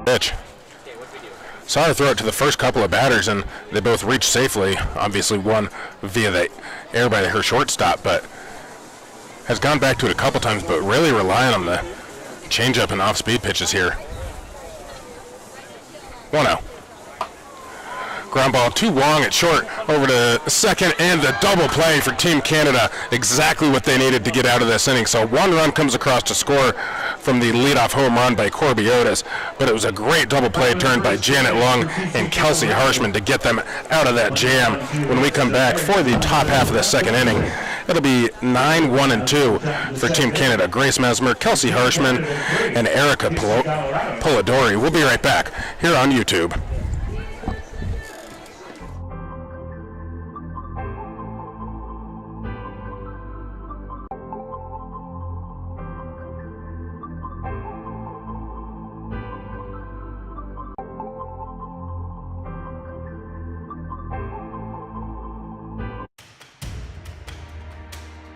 pitch. Saw her throw it to the first couple of batters, and they both reached safely. Obviously one via the air by her shortstop, but has gone back to it a couple times, but really relying on the changeup and off-speed pitches here. 1-0. Ground ball to Wong at short, over to second, and the double play for Team Canada. Exactly what they needed to get out of this inning. So one run comes across to score from the leadoff home run by Corby Otis, but it was a great double play turned by Janet Lung and Kelsey Harshman to get them out of that jam. When we come back for the top half of the second inning, it'll be 9-1-2 for Team Canada. Grace Mesmer, Kelsey Harshman, and Erica Polidori. We'll be right back here on YouTube.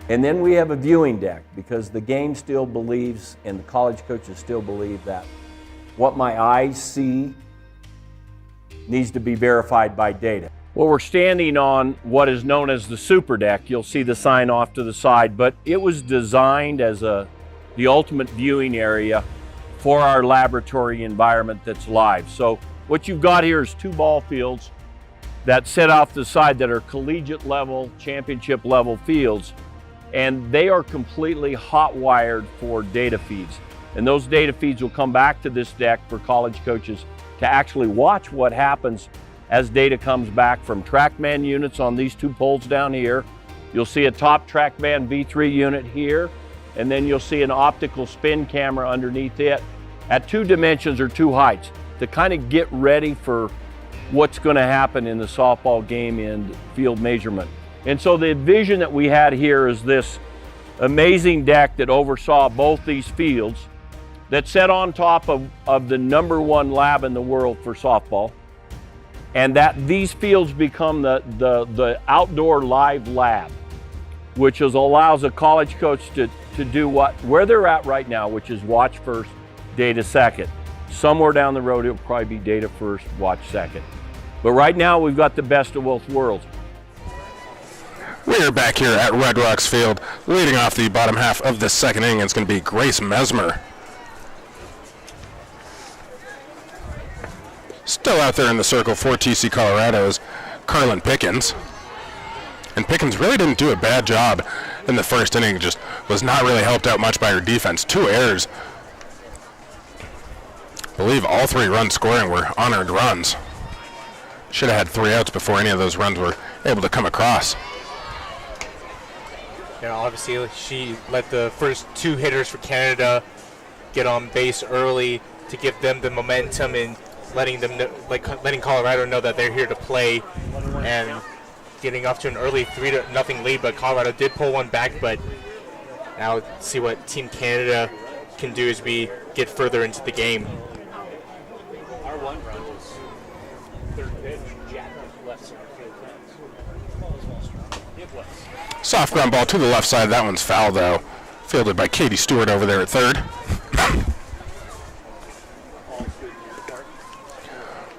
And then we have a viewing deck, because the game still believes, and the college coaches still believe, that what my eyes see needs to be verified by data. Well, we're standing on what is known as the super deck. You'll see the sign off to the side, but it was designed as the ultimate viewing area for our laboratory environment that's live. So what you've got here is 2 ball fields that sit off the side that are collegiate level, championship level fields. And they are completely hot wired for data feeds. And those data feeds will come back to this deck for college coaches to actually watch what happens as data comes back from TrackMan units on these 2 poles down here. You'll see a top TrackMan V3 unit here, and then you'll see an optical spin camera underneath it at 2 dimensions or 2 heights to kind of get ready for what's going to happen in the softball game in field measurement. And so the vision that we had here is this amazing deck that oversaw both these fields that sat on top of the #1 lab in the world for softball, and that these fields become the outdoor live lab, which allows a college coach to do where they're at right now, which is watch first, data second. Somewhere down the road, it'll probably be data first, watch second. But right now, we've got the best of both worlds. We're back here at Red Rocks Field. Leading off the bottom half of this second inning, it's going to be Grace Mesmer. Still out there in the circle for TC Colorado's Carlin Pickens. And Pickens really didn't do a bad job in the first inning, just was not really helped out much by her defense. 2 errors. I believe all 3 runs scoring were unearned runs. Should have had 3 outs before any of those runs were able to come across. Yeah, obviously she let the first 2 hitters for Canada get on base early to give them the momentum and letting them know, letting Colorado know that they're here to play, and getting off to an early 3-0 lead. But Colorado did pull one back. But now see what Team Canada can do as we get further into the game. Our one run was third pitch, jacked left center field fence. It was. Soft ground ball to the left side. That one's foul, though. Fielded by Katie Stewart over there at third.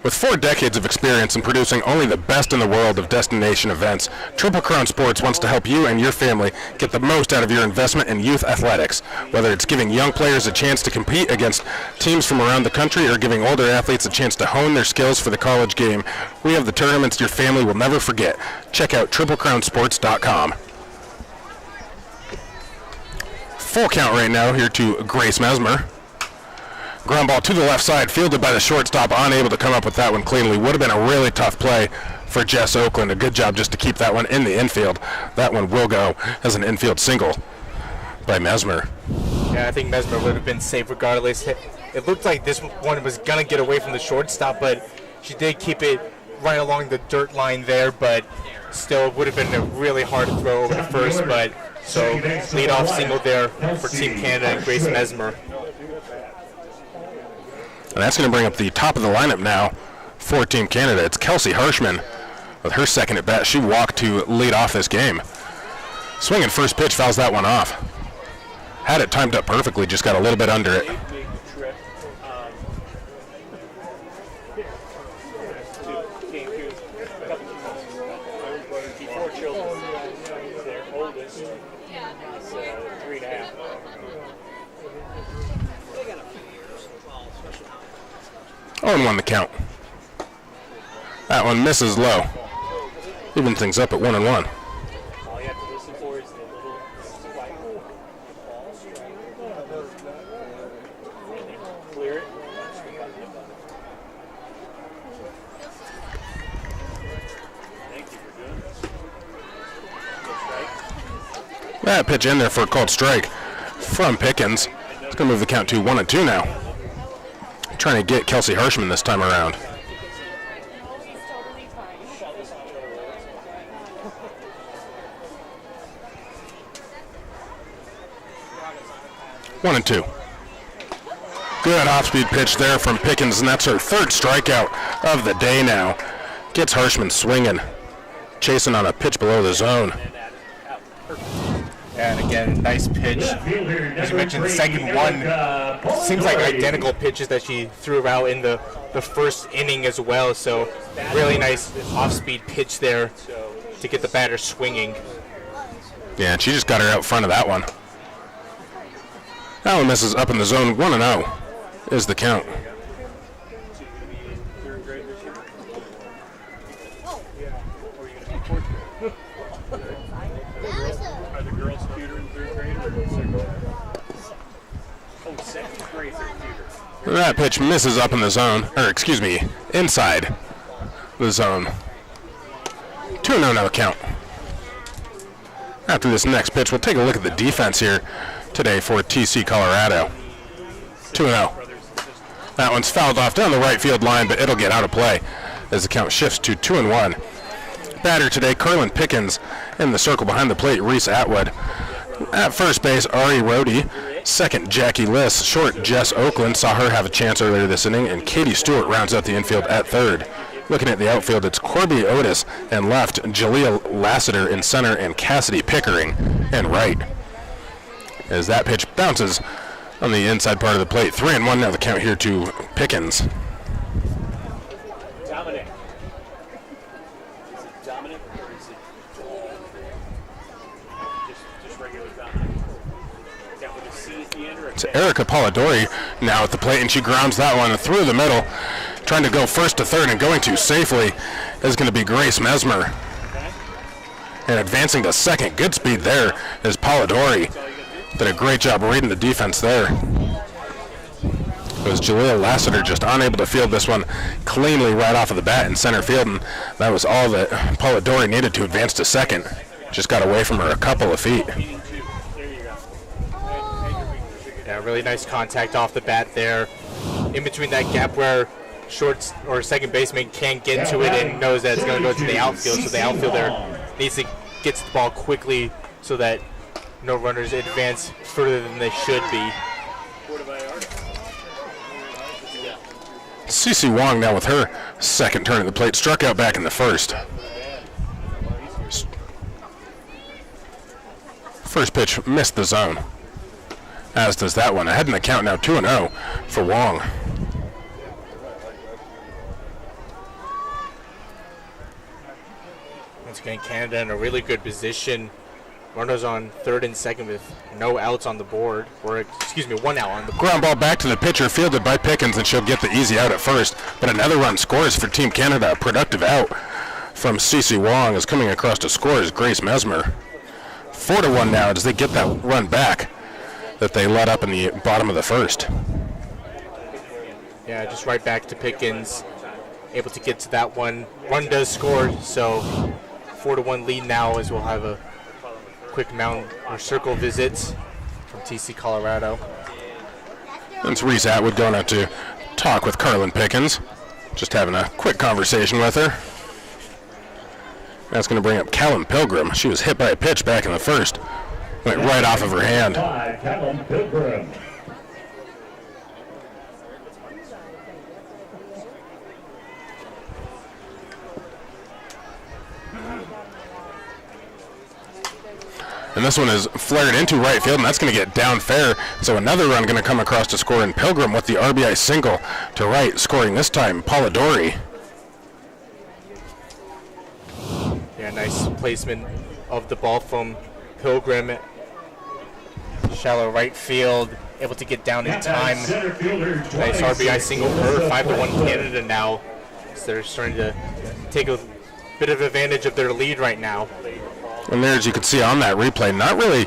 With 4 decades of experience in producing only the best in the world of destination events, Triple Crown Sports wants to help you and your family get the most out of your investment in youth athletics. Whether it's giving young players a chance to compete against teams from around the country or giving older athletes a chance to hone their skills for the college game, we have the tournaments your family will never forget. Check out TripleCrownSports.com. Full count right now here to Grace Mesmer. Ground ball to the left side, fielded by the shortstop, unable to come up with that one cleanly. Would have been a really tough play for Jess Oakland. A good job just to keep that one in the infield. That one will go as an infield single by Mesmer. Yeah, I think Mesmer would have been safe regardless. It looked like this one was going to get away from the shortstop, but she did keep it right along the dirt line there, but still it would have been a really hard to throw over to first. But so leadoff single there for Team Canada and Grace Mesmer. And that's going to bring up the top of the lineup now for Team Canada. It's Kelsey Harshman with her second at bat. She walked to lead off this game. Swinging first pitch, fouls that one off. Had it timed up perfectly, just got a little bit under it. Oh, and 1 the count. That one misses low. Even things up at 1-1. All you have to listen for is the little spike. Ball strike. And then clear it. Thank you for doing this. Good strike. That pitch in there for a called strike from Pickens. It's going to move the count to 1-2 now. Trying to get Kelsey Hirschman this time around. One and two. Good off-speed pitch there from Pickens, and that's her 3rd strikeout of the day now. Gets Hirschman swinging, chasing on a pitch below the zone. And again, nice pitch. As you mentioned, the second one seems like identical pitches that she threw out in the first inning as well. So really nice off-speed pitch there to get the batter swinging. Yeah, and she just got her out front of that one. That one misses up in the zone. 1-0 is the count. Are the girls cuter in 3rd grade or 2nd grade? Oh, 2nd grade, 3rd cuter. That pitch misses up in the zone, or excuse me, inside the zone. 2-0 now the count. After this next pitch, we'll take a look at the defense here today for TC Colorado. 2-0. That one's fouled off down the right field line, but it'll get out of play as the count shifts to 2-1. Batter today, Carlin Pickens. In the circle behind the plate, Reese Atwood. At first base, Ari Rohde. Second, Jackie Liss. Short, Jess Oakland. Saw her have a chance earlier this inning, and Katie Stewart rounds out the infield at 3rd. Looking at the outfield, it's Corby Otis in left, Jalea Lassiter in center, and Cassidy Pickering in right. As that pitch bounces on the inside part of the plate. 3-1 now the count here to Pickens. Dominic. Is it Dominic or is it just regular Dominic? Is that with a C at the end or a It's K? Erica Polidori now at the plate, and she grounds that one through the middle. Trying to go first to third and going to safely is going to be Grace Mesmer. Okay. And advancing to second. Good speed there is Polidori. Did a great job reading the defense there. It was Jalea Lassiter just unable to field this one cleanly right off of the bat in center field, and that was all that Polidori needed to advance to second. Just got away from her a couple of feet. There you go. Yeah, really nice contact off the bat there. In between that gap where short or second baseman can't get to it and knows that it's going to go to the outfield, so the outfielder needs to get to the ball quickly so that no runners advance further than they should be. Cece Wong now with her second turn at the plate. Struck out back in the first. First pitch missed the zone, as does that one. Ahead in the count now, 2-0 for Wong. Once again, Canada in a really good position. Runners on 3rd and 2nd with no outs on the board, or excuse me, 1 out on the board. Ground ball back to the pitcher, fielded by Pickens, and she'll get the easy out at first. But another run scores for Team Canada. A productive out from Cece Wong is coming across to score is Grace Mesmer. 4-1 now as they get that run back that they let up in the bottom of the first. Yeah, just right back to Pickens, able to get to that one. Run does score, so 4-1 lead now as we'll have a quick mound or circle visits from TC Colorado. It's Reese Atwood going out to talk with Carlin Pickens. Just having a quick conversation with her. That's going to bring up Callum Pilgrim. She was hit by a pitch back in the first. Went right off of her hand. Callum Pilgrim. And this one is flared into right field, and that's going to get down fair. So another run going to come across to score, and Pilgrim with the RBI single to right, scoring this time Polidori. Yeah, nice placement of the ball from Pilgrim. Shallow right field, able to get down in time. Center fielder, Nice RBI single for her. 5-1 Canada now. So they're starting to take a bit of advantage of their lead right now. And there, as you can see on that replay, not really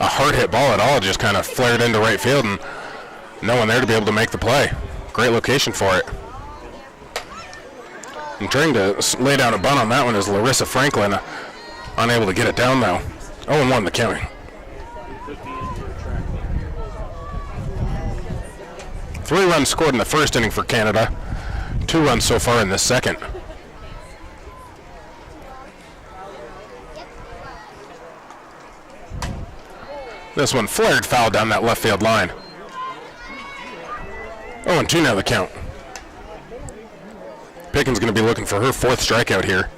a hard hit ball at all, just kind of flared into right field and no one there to be able to make the play. Great location for it. And trying to lay down a bunt on that one is Larissa Franklin, unable to get it down though. 0-1 the count. 3 runs scored in the first inning for Canada, 2 runs so far in the second. This one flared foul down that left field line. 0-2 now the count. Pickens going to be looking for her 4th strikeout here.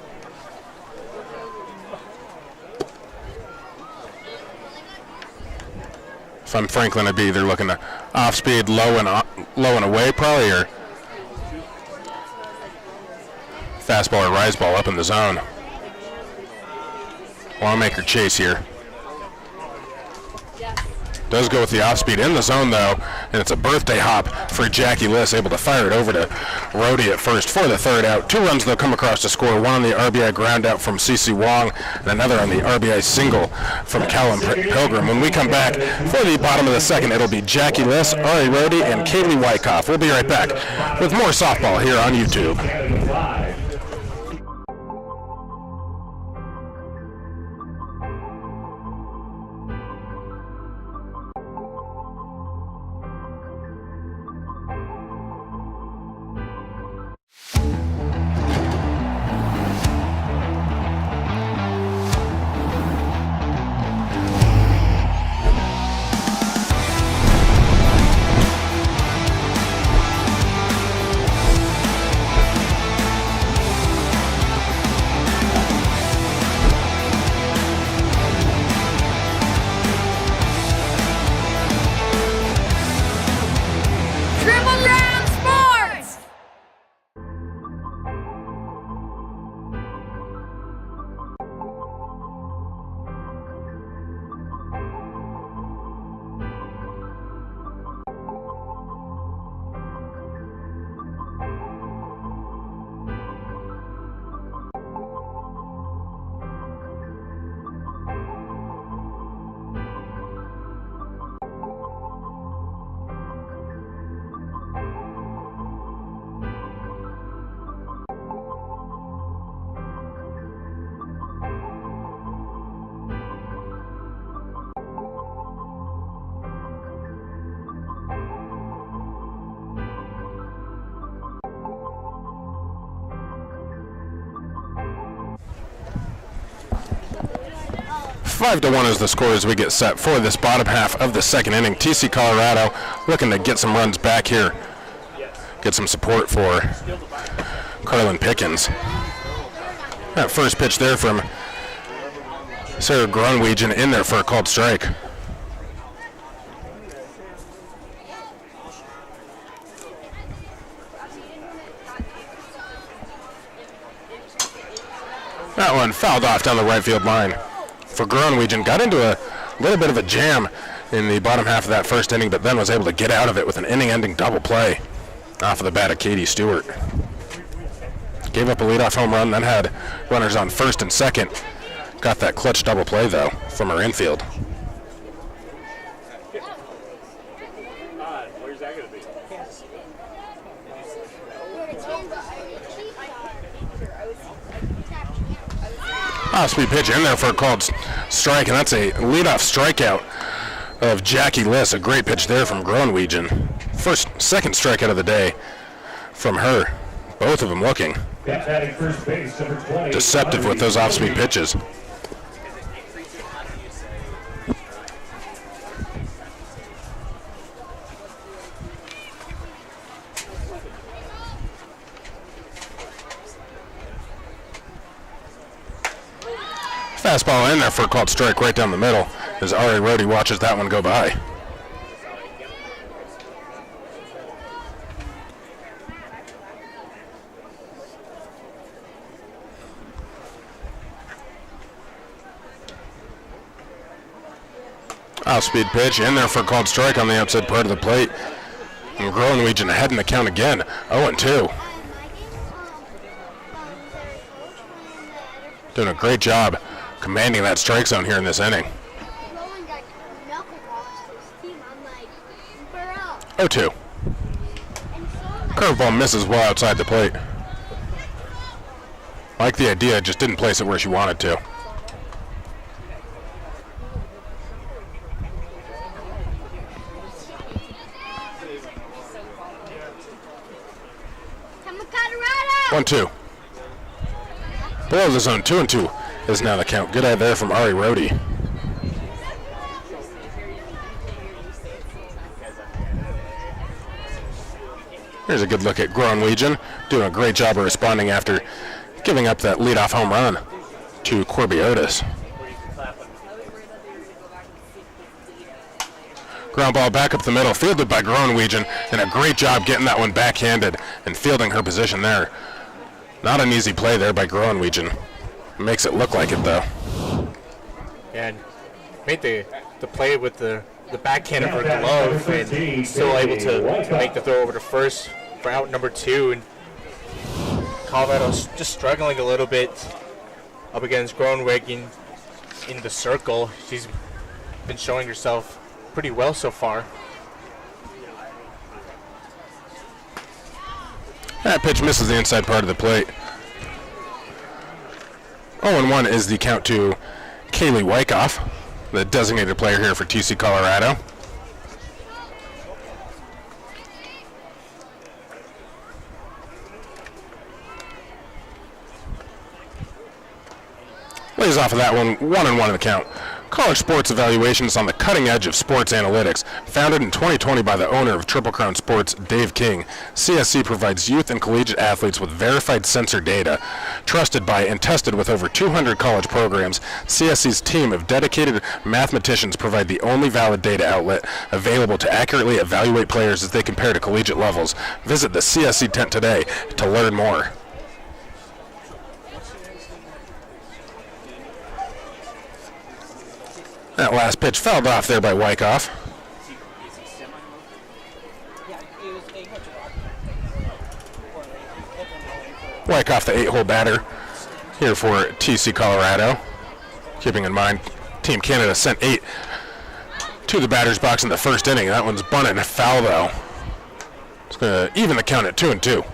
If I'm Franklin, I'd be either looking to off speed, low and away probably, or fastball or rise ball up in the zone. Wanamaker chase here. Does go with the off-speed in the zone, though, and it's a birthday hop for Jackie Liss, able to fire it over to Rhodey at first for the 3rd out. 2 runs, they'll come across to score. 1 on the RBI ground out from Cece Wong, and another on the RBI single from Callum Pilgrim. When we come back for the bottom of the second, it'll be Jackie Liss, Ari Rhodey, and Kaylee Wyckoff. We'll be right back with more softball here on YouTube. Canada 5. 5-1 is the score as we get set for this bottom half of the second inning. TC Colorado looking to get some runs back here. Get some support for Carlin Pickens. That first pitch there from Sarah Grunwegian in there for a called strike. That one fouled off down the right field line for Grunwegian. Got into a little bit of a jam in the bottom half of that first inning, but then was able to get out of it with an inning-ending double play off of the bat of Katie Stewart. Gave up a leadoff home run, then had runners on first and second. Got that clutch double play, though, from her infield. Where's that going to be? Off-speed pitch in there for a called strike, and that's a leadoff strikeout of Jackie Liss. A great pitch there from Grunwegian. Second strikeout of the day from her. Both of them looking First base, number 20, deceptive with those off-speed pitches. Fastball in there for a called strike right down the middle as Ari Rhodey watches that one go by. Off-speed pitch in there for a called strike on the outside part of the plate. And Groenewegen ahead in the count again, 0-2. Doing a great job commanding that strike zone here in this inning. 0-2. Curveball misses well outside the plate. Like the idea, just didn't place it where she wanted to. Colorado! 1-2. Below the zone, 2-2 is now the count. Good eye there from Ari Rohde. Here's a good look at Groenewegen, doing a great job of responding after giving up that leadoff home run to Corby Otis. Ground ball back up the middle, fielded by Groenewegen, and a great job getting that one backhanded and fielding her position there. Not an easy play there by Groenewegen. Makes it look like it though. And made the play with the backhand of her glove and still able to make the throw over to first for out number 2. And Colorado's just struggling a little bit up against Groenewegen in the circle. She's been showing herself pretty well so far. That pitch misses the inside part of the plate. 0-1 is the count to Kaylee Wyckoff, the designated player here for TC Colorado. Lays off of that one, 1-1 in the count. College sports evaluation is on the cutting edge of sports analytics. Founded in 2020 by the owner of Triple Crown Sports, Dave King, CSC provides youth and collegiate athletes with verified sensor data. Trusted by and tested with over 200 college programs, CSC's team of dedicated mathematicians provide the only valid data outlet available to accurately evaluate players as they compare to collegiate levels. Visit the CSC tent today to learn more. That last pitch fouled off there by Wyckoff. Wyckoff, the 8-hole batter here for TC Colorado. Keeping in mind, Team Canada sent 8 to the batter's box in the first inning. That one's bunted and foul though. It's going to even the count at 2-2.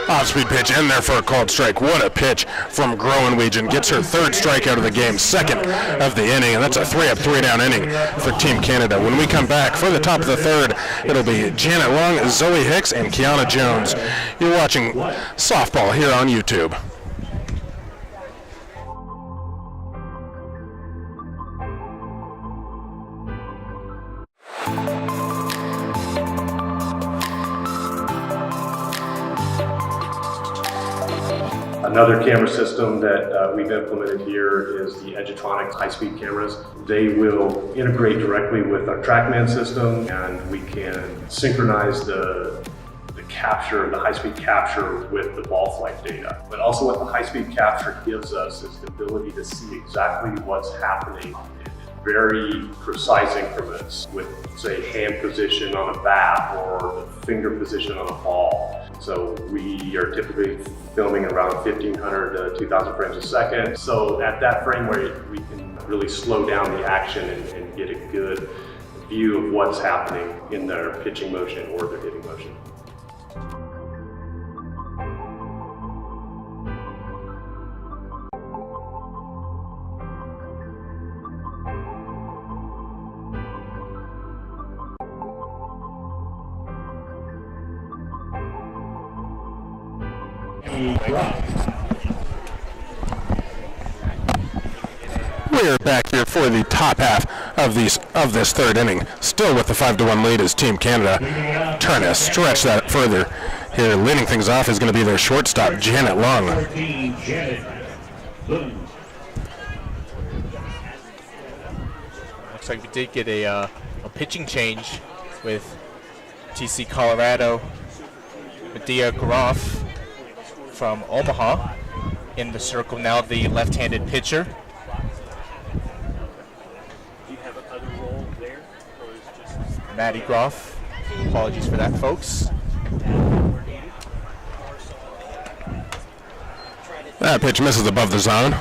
Off-speed pitch in there for a called strike. What a pitch from Groenewegen. Gets her 3rd strikeout of the game, 2nd of the inning, and that's a 3-up, 3-down inning for Team Canada. When we come back for the top of the 3rd, it'll be Janet Long, Zoe Hicks, and Kiana Jones. You're watching softball here on YouTube. Another camera system that we've implemented here is the Edgertronic high-speed cameras. They will integrate directly with our TrackMan system, and we can synchronize the capture, the high-speed capture with the ball flight data. But also what the high-speed capture gives us is the ability to see exactly what's happening in very precise increments with, say, hand position on a bat or the finger position on a ball. So we are typically filming around 1,500 to 2,000 frames a second. So at that frame where we can really slow down the action and get a good view of what's happening in their pitching motion or their hitting motion. We're back here for the top half of this 3rd inning. Still with the 5-1 lead is Team Canada trying to stretch that further here. Leading things off is going to be their shortstop, Janet Long. 14, Janet Boone. Looks like we did get a pitching change with TC Colorado. Medea Groff from Omaha in the circle now, the left-handed pitcher. Do you have another role there, or is it just Maddie Groff. Apologies for that, folks. That pitch misses above the zone.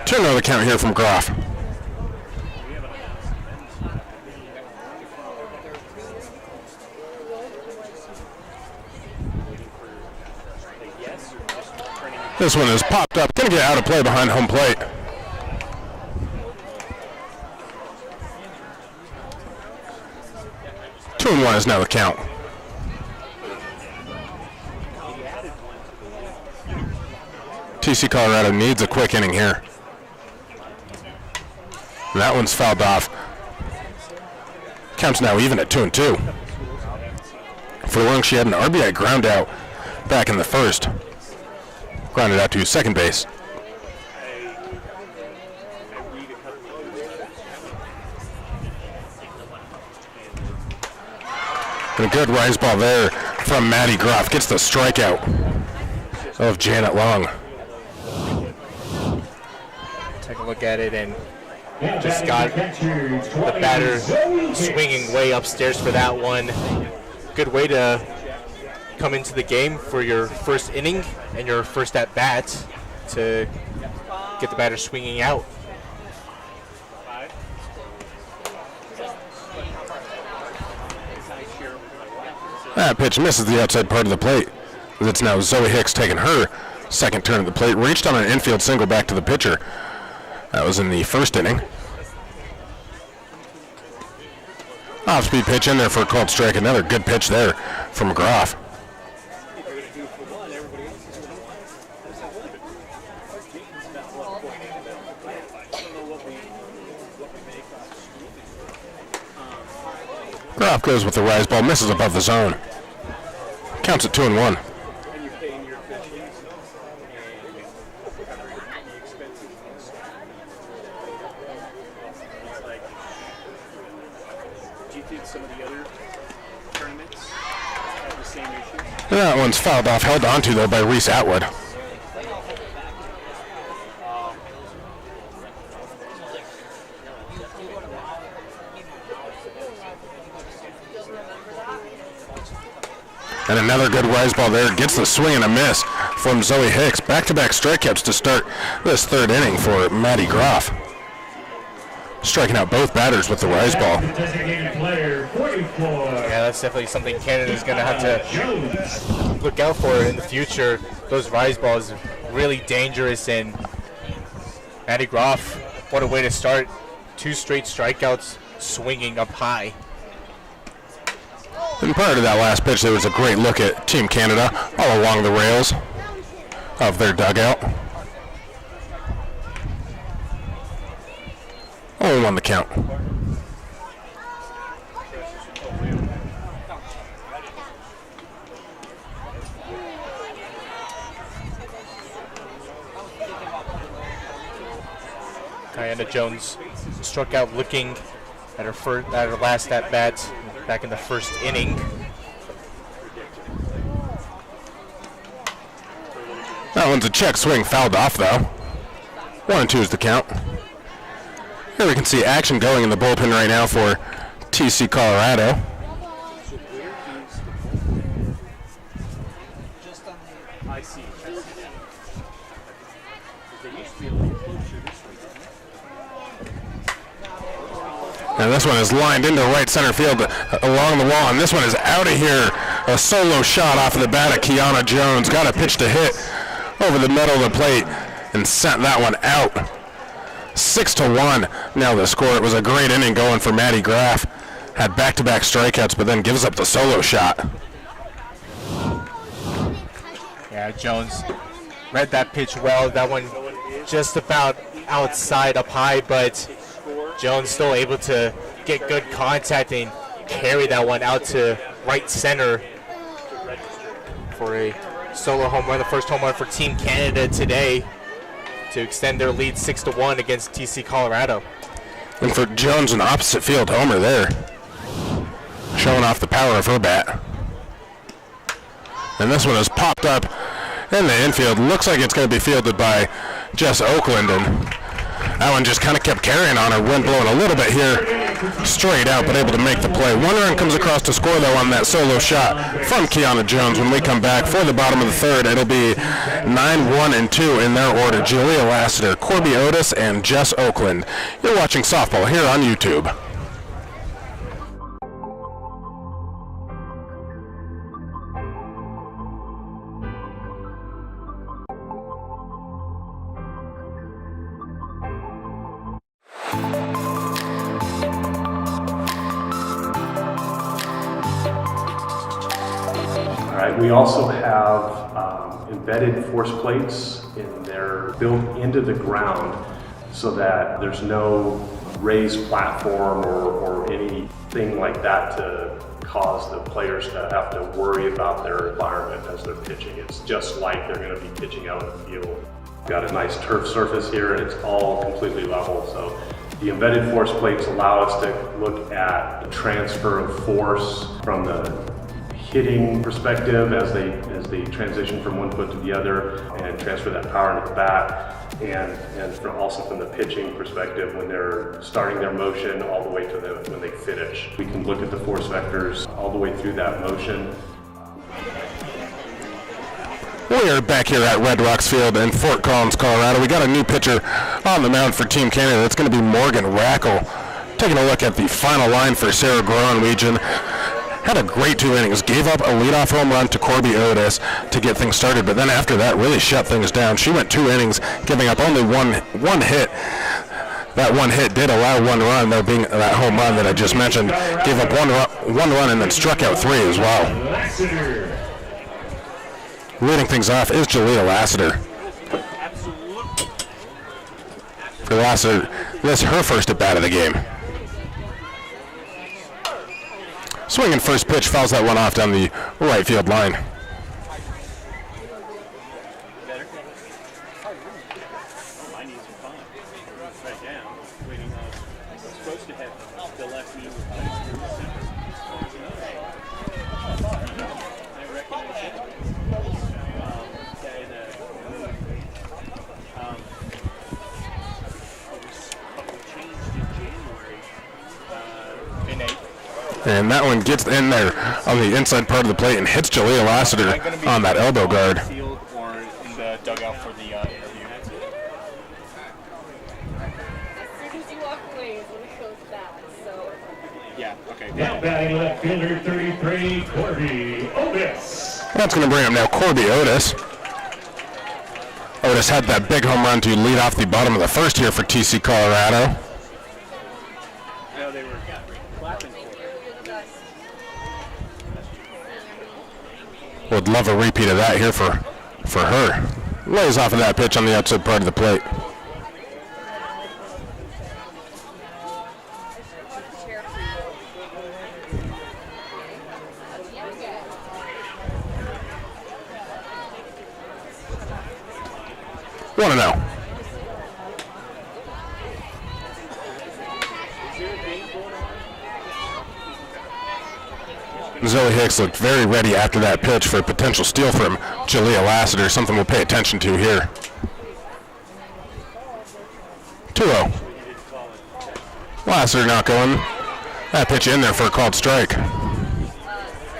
2-0 the count here from Groff. This one is popped up. Gonna get out of play behind home plate. Two and one is now the count. TC Colorado needs a quick inning here. And that one's fouled off. Count's now even at 2-2. For long, she had an RBI ground out back in the first. Grounded out to second base. And a good rise ball there from Maddie Groff. Gets the strikeout of Janet Long. Take a look at it, and just got the batter swinging way upstairs for that one. Good way to come into the game for your first inning and your first at bat to get the batter swinging out. That pitch misses the outside part of the plate. It's now Zoe Hicks taking her second turn at the plate. Reached on an infield single back to the pitcher. That was in the first inning. Off-speed pitch in there for a called strike. Another good pitch there from Groff. Groff goes with the rise ball, misses above the zone. Counts at 2-1. That one's fouled off, held onto though by Reese Atwood. And another good rise ball there. Gets the swing and a miss from Zoe Hicks. Back-to-back strikeouts to start this third inning for Maddie Groff. Striking out both batters with the rise ball. Yeah, that's definitely something Canada's going to have to look out for in the future. Those rise balls are really dangerous, and Maddie Groff, what a way to start. 2 straight strikeouts swinging up high. And prior to that last pitch, there was a great look at Team Canada all along the rails of their dugout. 0-1 the count. Diana Jones struck out looking at her last at bat back in the first inning. That one's a check swing, fouled off though. 1-2 is the count. Here we can see action going in the bullpen right now for TC Colorado. I see. They used to be a little closer this week. And this one is lined into right center field along the wall, and this one is out of here. A solo shot off of the bat of Kiana Jones. Got a pitch to hit over the middle of the plate and sent that one out. 6-1 now the score. It was a great inning going for Maddie Groff. Had back-to-back strikeouts, but then gives up the solo shot. Yeah, Jones read that pitch well. That one just about outside up high, but Jones still able to get good contact and carry that one out to right center for a solo home run, the first home run for Team Canada today to extend their lead 6-1 against TC Colorado. And for Jones, an opposite field homer there, showing off the power of her bat. And this one is popped up in the infield. Looks like it's going to be fielded by Jess Oakland, and that one just kind of kept carrying on her. Wind blowing a little bit here, straight out, but able to make the play. One run comes across to score, though, on that solo shot from Kiana Jones. When we come back for the bottom of the third, it'll be 9-1-2 in their order. Julia Lassiter, Corby Otis, and Jess Oakland. You're watching softball here on YouTube. We also have embedded force plates, and they're built into the ground so that there's no raised platform or anything like that to cause the players to have to worry about their environment as they're pitching. It's just like they're going to be pitching out in the field. Got a nice turf surface here, and it's all completely level. So the embedded force plates allow us to look at the transfer of force from the hitting perspective as they transition from one foot to the other and transfer that power into the bat, and also from the pitching perspective when they're starting their motion all the way to when they finish. We can look at the force vectors all the way through that motion. We are back here at Red Rocks Field in Fort Collins, Colorado. We got a new pitcher on the mound for Team Canada. It's going to be Morgan Rackle. Taking a look at the final line for Sarah Groenwegen. Had a great 2 innings, gave up a leadoff home run to Corby Otis to get things started, but then after that really shut things down. She went 2 innings, giving up only one hit. That one hit did allow 1 run, though, being that home run that I just mentioned. Gave up one run and then struck out 3 as well. Leading things off is Jalea Lassiter. For Lassiter, this is her first at bat of the game. Swinging first pitch, fouls that one off down the right field line. My knees are fine. Right down. Waiting on. I'm supposed to have the left knee with my I recognize it. We changed in January. In April. And that one gets in there on the inside part of the plate and hits Jalea Lassiter on that elbow guard. Field or in the dugout for the interview. As soon as you walk away is when it goes back, so. Yeah, okay. Now batting left fielder 33, Corby Otis. That's going to bring up now Corby Otis. Otis had that big home run to lead off the bottom of the first here for TC Colorado. No, they were clapping for it. Would love a repeat of that here for her. Lays off of that pitch on the outside part of the plate. Want to know. Zoe Hicks looked very ready after that pitch for a potential steal from Jalea Lassiter, something we'll pay attention to here. 2-0. Lassiter not going. That pitch in there for a called strike.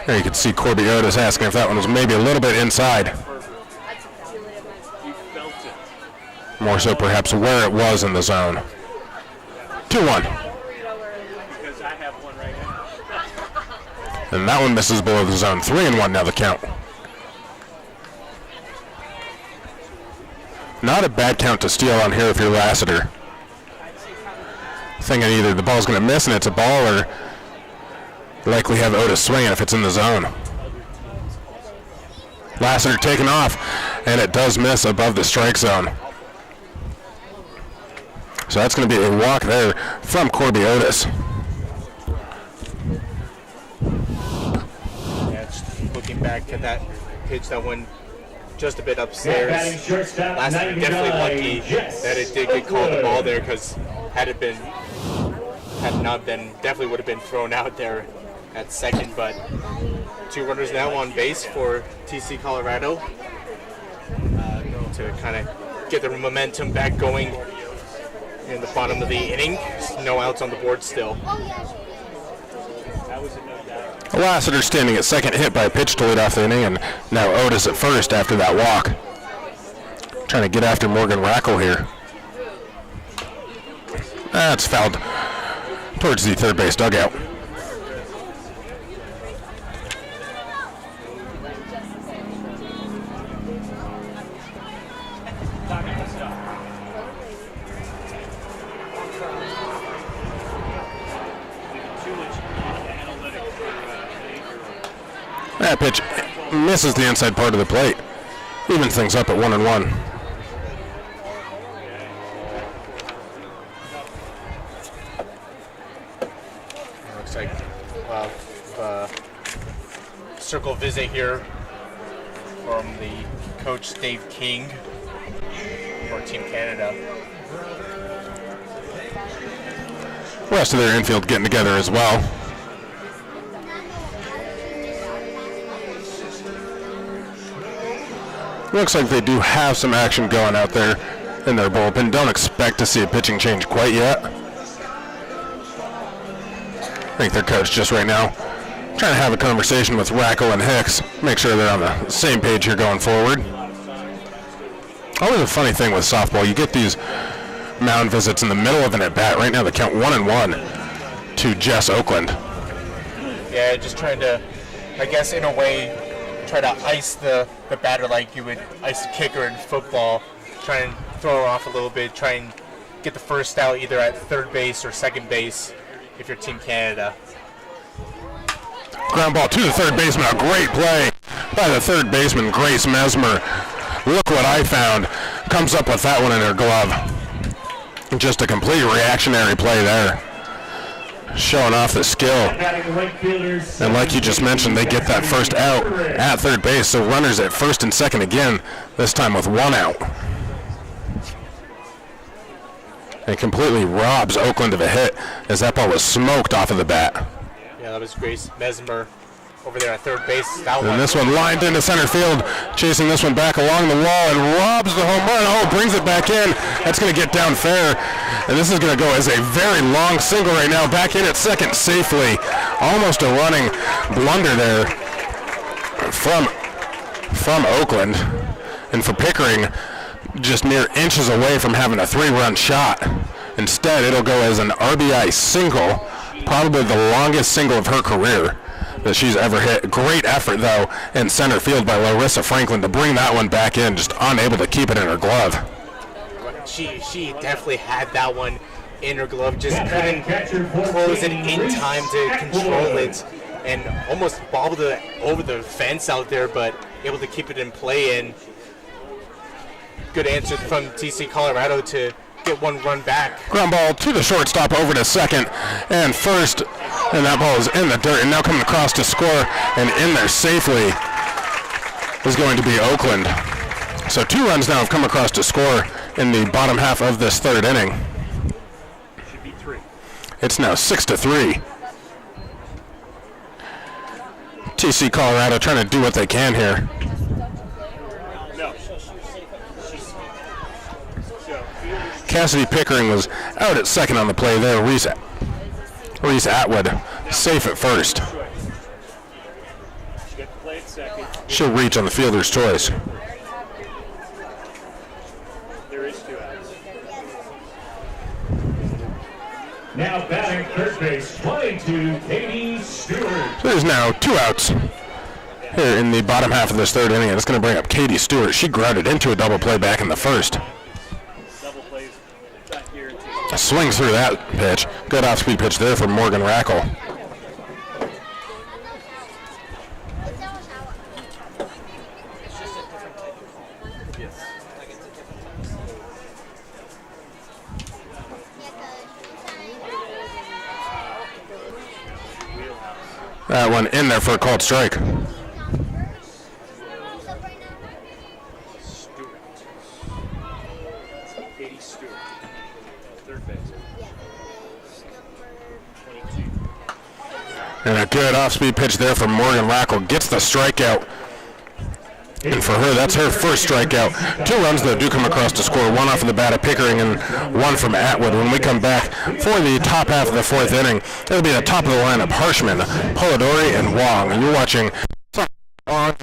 There you can see Corby Otis asking if that one was maybe a little bit inside. More so perhaps where it was in the zone. 2-1. Because I have one right now. And that one misses below the zone. 3-1 now the count. Not a bad count to steal on here if you're Lassiter. Thinking either the ball's going to miss and it's a ball, or likely have Otis swinging if it's in the zone. Lassiter taking off, and it does miss above the strike zone. So that's going to be a walk there from Corby Otis. Yeah, just looking back at that pitch that went just a bit upstairs. Batting shortstop, Last year, definitely lucky that it did get called the ball there, because had not been, definitely would have been thrown out there at second. But 2 runners now on base for TC Colorado to kind of get the momentum back going in the bottom of the inning. No outs on the board still. Lassiter standing at second, hit by a pitch to lead off the inning, and now Otis at first after that walk. Trying to get after Morgan Rackle here. That's fouled towards the third base dugout. That pitch misses the inside part of the plate. Evens things up at 1-1. Looks like circle visit here from the coach Dave King for Team Canada. The rest of their infield getting together as well. Looks like they do have some action going out there in their bullpen. Don't expect to see a pitching change quite yet. I think their coach just right now trying to have a conversation with Rackle and Hicks, make sure they're on the same page here going forward. Always a funny thing with softball, you get these mound visits in the middle of an at-bat. Right now they count 1-1 to Jess Oakland. Yeah, just trying to, I guess in a way, try to ice the batter like you would ice a kicker in football. Try and throw her off a little bit, try and get the first out either at third base or second base if you're Team Canada. Ground ball to the third baseman, a great play by the third baseman, Grace Mesmer. Look what I found. Comes up with that one in her glove. Just a complete reactionary play there. Showing off the skill. And like you just mentioned, they get that first out at third base. So runners at first and second again, this time with 1 out. And completely robs Oakland of a hit as that ball was smoked off of the bat. Yeah, that was Grace Mesmer over there at third base. And this one lined into center field, chasing this one back along the wall and robs the home run. Oh, brings it back in. That's going to get down fair. And this is going to go as a very long single right now. Back in at second safely. Almost a running blunder there from Oakland. And for Pickering, just mere inches away from having a 3-run shot. Instead, it'll go as an RBI single, probably the longest single of her career that she's ever hit. Great effort, though, in center field by Larissa Franklin to bring that one back in, just unable to keep it in her glove. She definitely had that one in her glove, just couldn't close it in time to control it, and almost bobbled it over the fence out there, but able to keep it in play. And good answer from TC Colorado to get 1 run back. Ground ball to the shortstop, over to second and first, and that ball is in the dirt, and now coming across to score, and in there safely is going to be Oakland. So 2 runs now have come across to score in the bottom half of this third inning. Should be 3. It's now 6-3. TC Colorado trying to do what they can here. No. Cassidy Pickering was out at second on the play there. Reese Atwood safe at first. She got the play at second. She'll reach on the fielder's choice. There is 2 outs. Now batting third base, 22, Katie Stewart. So there's now 2 outs here in the bottom half of this third inning. It's going to bring up Katie Stewart. She grounded into a double play back in the first. Double plays back here. Swings through that pitch. Good off-speed pitch there from Morgan Rackle. That one in there for a called strike. Katie Stewart, third base. And a good off-speed pitch there from Morgan Rackle. Gets the strikeout. And for her, that's her first strikeout. 2 runs, though, do come across to score. 1 off of the bat of Pickering and 1 from Atwood. When we come back for the top half of the 4th inning, it'll be the top of the lineup: Harshman, Polidori, and Wong. And you're watching on.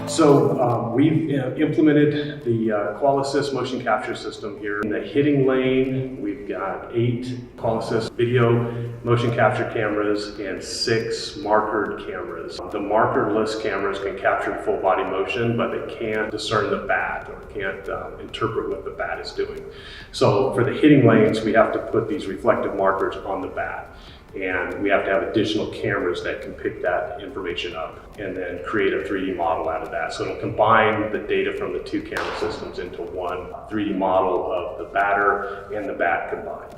So we've implemented the QualAssist motion capture system here. In the hitting lane, we've got 8 QualAssist video motion capture cameras and 6 markered cameras. The markerless cameras can capture full body motion, but they can't discern the bat or can't interpret what the bat is doing. So for the hitting lanes, we have to put these reflective markers on the bat. And we have to have additional cameras that can pick that information up and then create a 3D model out of that. So it'll combine the data from the 2 camera systems into one 3D model of the batter and the bat combined.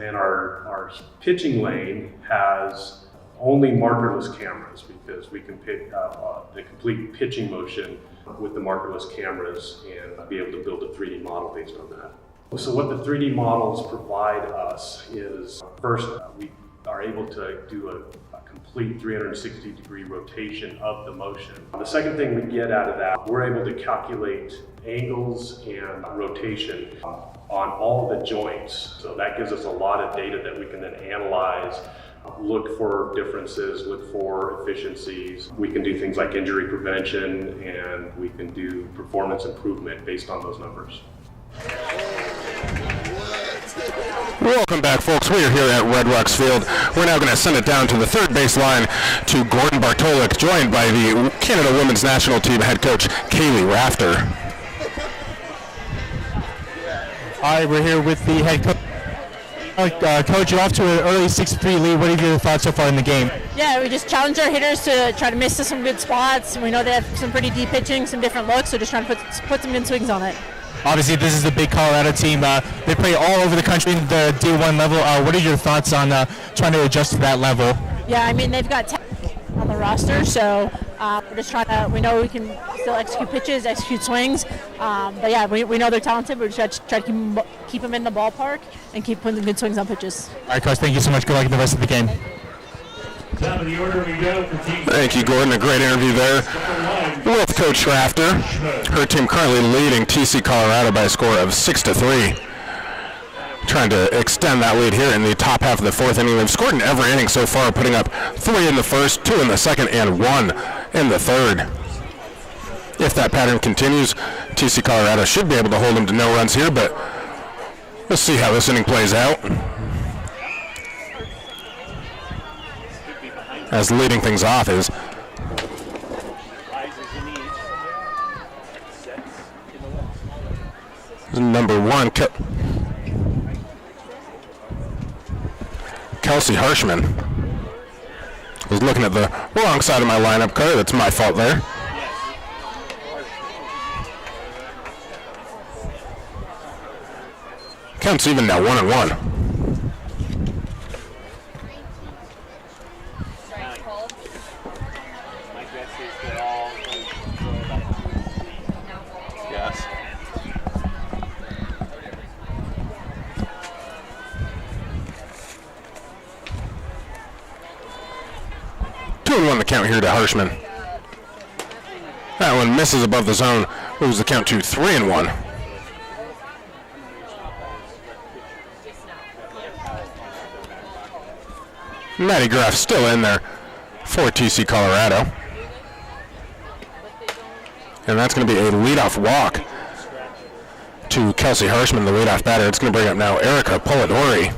And our pitching lane has only markerless cameras because we can pick the complete pitching motion with the markerless cameras and be able to build a 3D model based on that. So what the 3D models provide us is, first, we are able to do a complete 360-degree rotation of the motion. The second thing we get out of that, we're able to calculate angles and rotation on all the joints. So that gives us a lot of data that we can then analyze, look for differences, look for efficiencies. We can do things like injury prevention, and we can do performance improvement based on those numbers. Welcome back, folks. We are here at Red Rocks Field. We're now going to send it down to the third base line to Gordon Bartolek, joined by the Canada Women's National Team head coach, Kaylee Rafter. All right, we're here with the head coach. Coach, you're off to an early 6-3 lead. What are your thoughts so far in the game? Yeah, we just challenge our hitters to try to miss some good spots. We know they have some pretty deep pitching, some different looks, so just trying to put some good swings on it. Obviously, this is the big Colorado team. They play all over the country in the D1 level. What are your thoughts on trying to adjust to that level? Yeah, I mean, they've got 10 on the roster, so we're just trying to, we know we can still execute pitches, execute swings. But yeah, we know they're talented. We're just trying to keep them in the ballpark and keep putting good swings on pitches. All right, Coach, thank you so much. Good luck in the rest of the game. Top of the order we go for team. Thank you, Gordon. A great interview there with Coach Rafter. Her team currently leading TC Colorado by a score of 6-3. Trying to extend that lead here in the top half of the 4th inning. They've scored in every inning so far, putting up 3 in the first, 2 in the second, and 1 in the third. If that pattern continues, TC Colorado should be able to hold them to no runs here, but we'll see how this inning plays out. As leading things off is number 1, Kelsey Harshman. I was looking at the wrong side of my lineup card. That's my fault there. Counts even now, 1-1. The count here to Harshman. That one misses above the zone, moves the count to 3-1. Maddie Graff still in there for TC Colorado. And that's going to be a leadoff walk to Kelsey Harshman, the leadoff batter. It's going to bring up now Erica Polidori.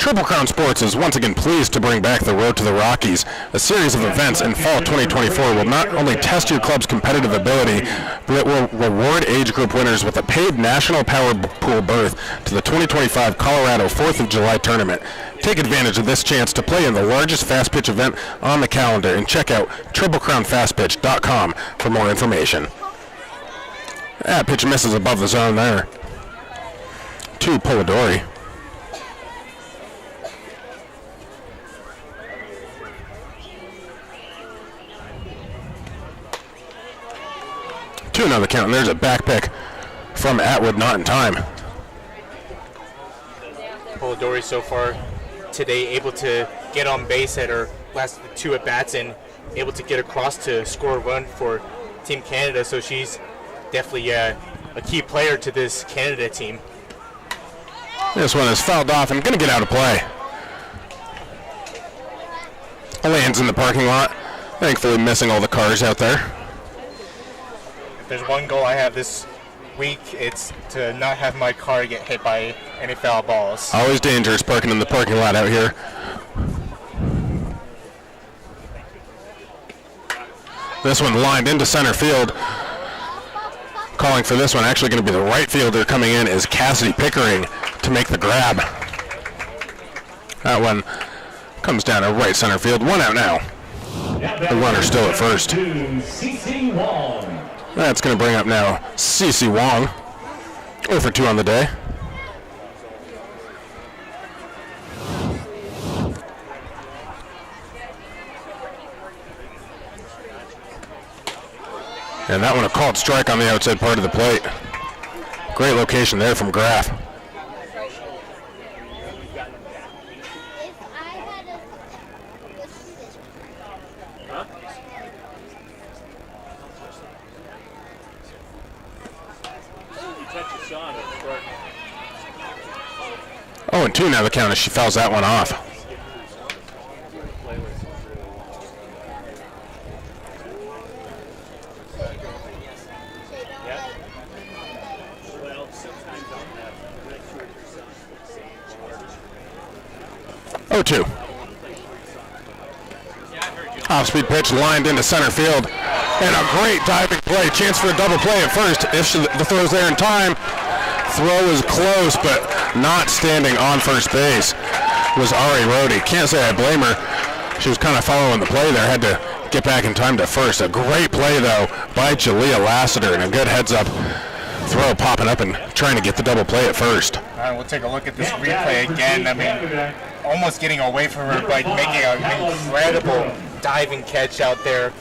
Triple Crown Sports is once again pleased to bring back the Road to the Rockies. A series of events in fall 2024 will not only test your club's competitive ability, but it will reward age group winners with a paid National Power Pool berth to the 2025 Colorado 4th of July tournament. Take advantage of this chance to play in the largest fast pitch event on the calendar and check out TripleCrownFastPitch.com for more information. That pitch misses above the zone there. To Polidori. 2-0 the count, and there's a back pick from Atwood, not in time. Polidori so far today able to get on base at her last 2 at-bats and able to get across to score a run for Team Canada, so she's definitely a key player to this Canada team. This one is fouled off and going to get out of play. Lands in the parking lot, thankfully missing all the cars out there. If there's one goal I have this week, it's to not have my car get hit by any foul balls. Always dangerous parking in the parking lot out here. This one lined into center field. Calling for this one, actually going to be the right fielder coming in, is Cassidy Pickering to make the grab. That one comes down to right center field. 1 out now. The runner still at first. That's going to bring up now Cece Wong. 0 for 2 on the day. And that one a called strike on the outside part of the plate. Great location there from Graff. Oh, and 2 now the count as she fouls that one off. Oh, 2. Off-speed pitch lined into center field. And a great diving play. Chance for a double play at first. If the throw's there in time. Throw is close, but not standing on first base was Ari Rhodey. Can't say I blame her. She was kind of following the play there. Had to get back in time to first. A great play, though, by Jalea Lassiter. And a good heads-up throw popping up and trying to get the double play at first. All right, we'll take a look at this replay again. I mean, almost getting away from her by making an incredible diving catch out there.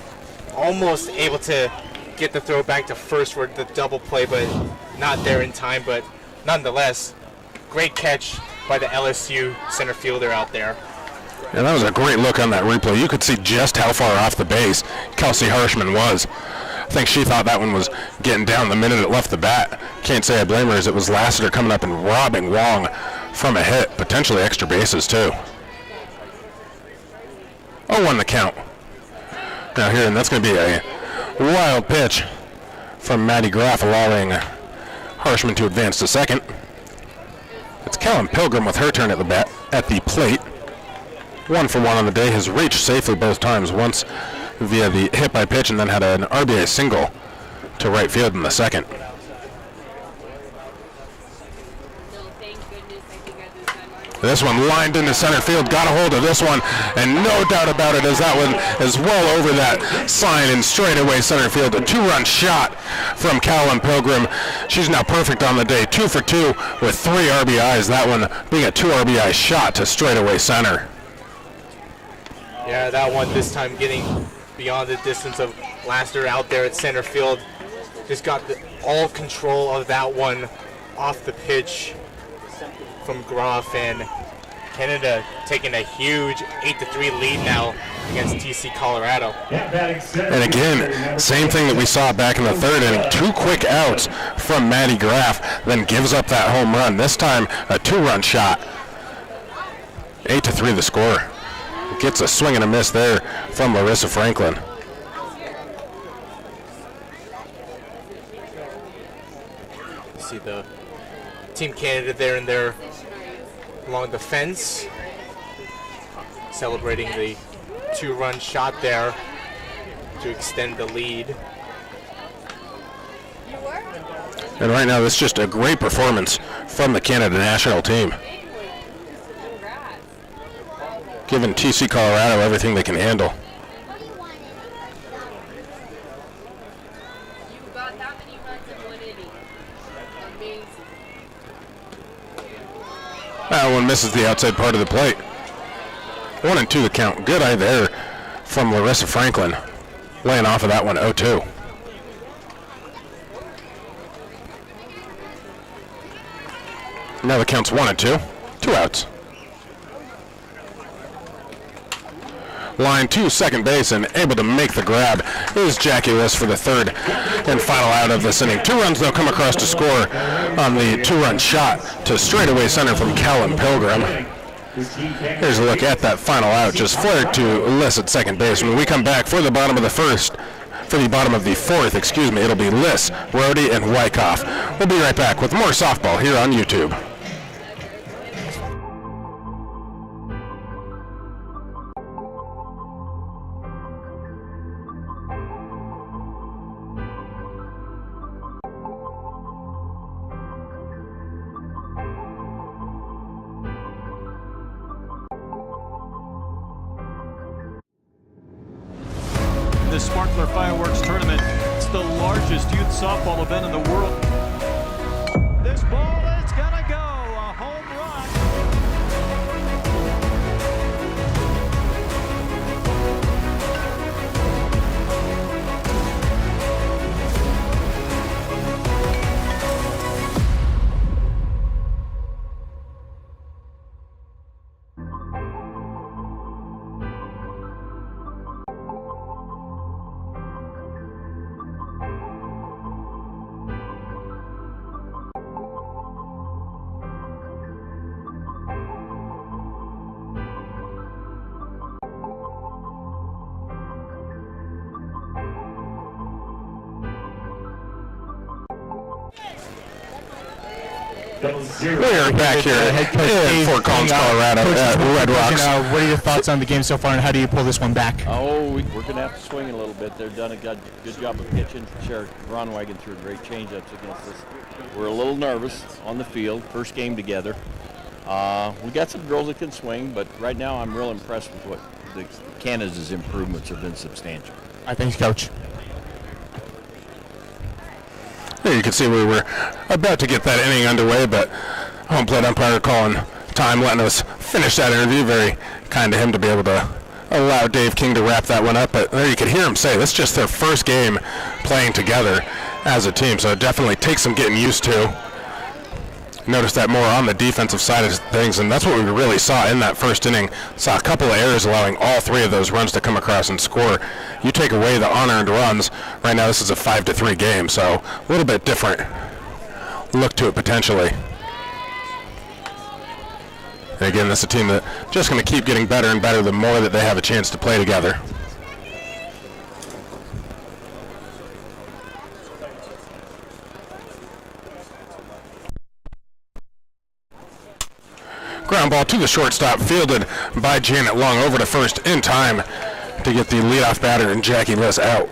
Almost able to get the throw back to first for the double play, but not there in time. But nonetheless, great catch by the LSU center fielder out there. Yeah, that was a great look on that replay. You could see just how far off the base Kelsey Harshman was. I think she thought that one was getting down the minute it left the bat. Can't say I blame her, as it was Lassiter coming up and robbing Wong from a hit, potentially extra bases too. 0-1 the count. Now here, and that's going to be a wild pitch from Maddie Graff, allowing Harshman to advance to second. It's Callum Pilgrim with her turn at the plate. 1 for 1 on the day, has reached safely both times, once via the hit by pitch and then had an RBI single to right field in the second. This one lined into center field, got a hold of this one, and no doubt about it, as that one is well over that sign and straight away center field. A 2-run shot from Callum Pilgrim. She's now perfect on the day, 2 for 2 with 3 RBIs. That one being a 2 RBI shot to straightaway center. Yeah, that one this time getting beyond the distance of Lassiter out there at center field. Just got all control of that one off the pitch from Groff, and Canada taking a huge 8-3 lead now against TC Colorado. And again, same thing that we saw back in the third inning. 2 quick outs from Maddie Graff, then gives up that home run. This time a 2-run shot. 8-3 the score. Gets a swing and a miss there from Larissa Franklin. See the Team Canada there in their along the fence, celebrating the 2-run shot there to extend the lead. And right now, this is just a great performance from the Canada national team, giving TC Colorado everything they can handle. You got that many runs in 180. Amazing. That one misses the outside part of the plate. 1-2 the count. Good eye there from Larissa Franklin, laying off of that one 0-2. Now the count's 1-2. 2 outs. Line to second base and able to make the grab is Jackie Liss for the third and final out of this inning. 2 runs they'll come across to score on the 2-run shot to straightaway center from Callum Pilgrim. Here's a look at that final out, just flared to Liss at second base. When we come back for the bottom of the fourth, it'll be Liss, Rhodey, and Wyckoff. We'll be right back with more softball here on YouTube. The Sparkler Fireworks Tournament. It's the largest youth softball event in the world. This ball is gonna go, a home run. We're back here in Fort Collins, Colorado at Red Rocks. What are your thoughts on the game so far, and how do you pull this one back? Oh, we're going to have to swing a little bit. They've done a good job of pitching. Sure, Ronwagon threw a great changeups against us. We're a little nervous on the field. First game together. We got some girls that can swing, but right now I'm real impressed with what Canada's improvements have been substantial. I think, Coach. There you can see we were about to get that inning underway, but home plate umpire calling time, letting us finish that interview. Very kind of him to be able to allow Dave King to wrap that one up. But there you could hear him say this is just their first game playing together as a team, so it definitely takes some getting used to. Notice that more on the defensive side of things, and that's what we really saw in that first inning. Saw a couple of errors allowing all 3 of those runs to come across and score. You take away the unearned runs, right now this is a 5-3 game, so a little bit different look to it potentially. And again, this is a team that just going to keep getting better and better the more that they have a chance to play together. Ground ball to the shortstop, fielded by Janet Long over to first in time to get the leadoff batter and Jackie Liss out.